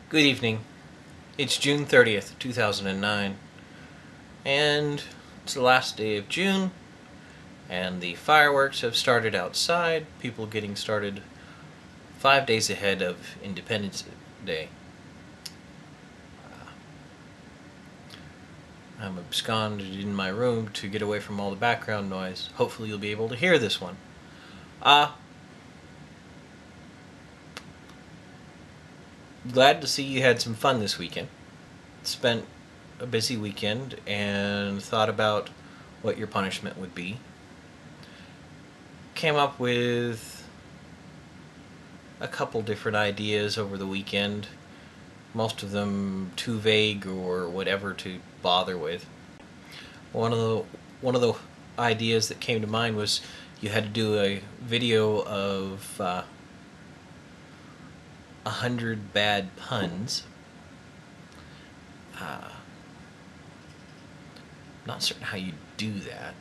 Good evening. It's June 30th, 2009, and it's the last day of June, and the fireworks have started outside, people getting started 5 days ahead of Independence Day. I'm absconded in my room to get away from all the background noise. Hopefully you'll be able to hear this one. Glad to see you had some fun this weekend. Spent a busy weekend and thought about what your punishment would be. Came up with a couple different ideas over the weekend, most of them too vague or whatever to bother with. One of the ideas that came to mind was you had to do a video of 100 bad puns. Not certain how you do that,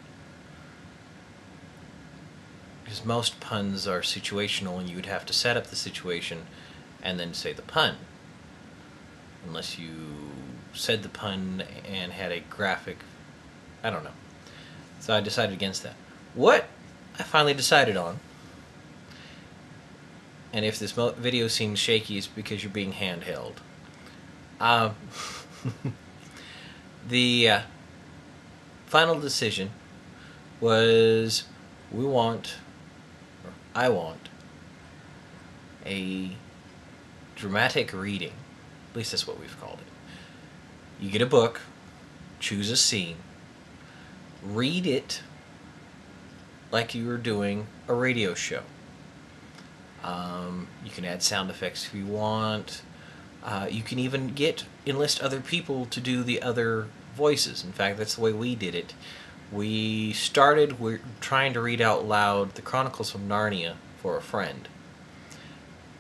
because most puns are situational and you would have to set up the situation and then say the pun, unless you said the pun and had a graphic. I don't know. So I decided against that. What I finally decided on, and if this video seems shaky, it's because you're being handheld. The final decision was I want a dramatic reading. At least that's what we've called it. You get a book, choose a scene, read it like you were doing a radio show. You can add sound effects if you want. You can even enlist other people to do the other voices. In fact, that's the way we did it. We're trying to read out loud the Chronicles of Narnia for a friend,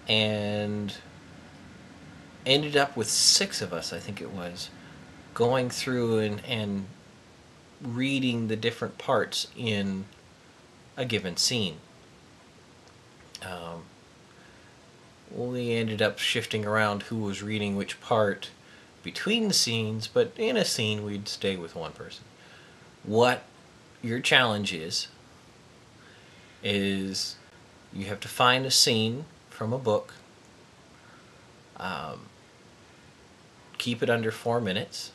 and ended up with 6 of us, I think it was, going through and reading the different parts in a given scene. We ended up shifting around who was reading which part between the scenes, but in a scene we'd stay with one person. What your challenge is you have to find a scene from a book, keep it under 4 minutes,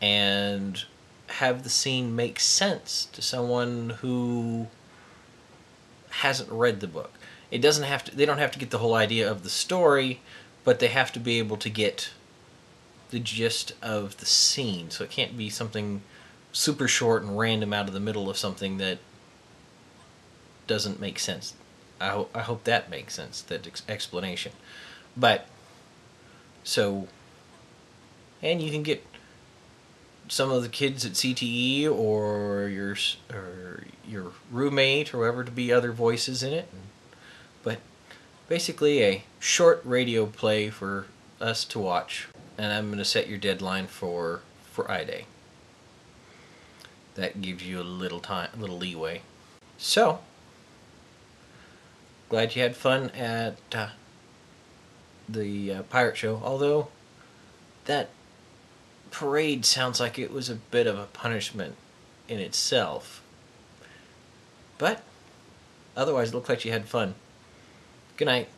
and have the scene make sense to someone who hasn't read the book. They don't have to get the whole idea of the story, but they have to be able to get the gist of the scene. So it can't be something super short and random out of the middle of something that doesn't make sense. I hope that makes sense, that explanation. But and you can get some of the kids at CTE or your roommate or whoever to be other voices in it. But basically a short radio play for us to watch. And I'm going to set your deadline for Friday. That gives you a little leeway. So, glad you had fun at the pirate show. Although that parade sounds like it was a bit of a punishment in itself. But otherwise, it looked like you had fun. Good night.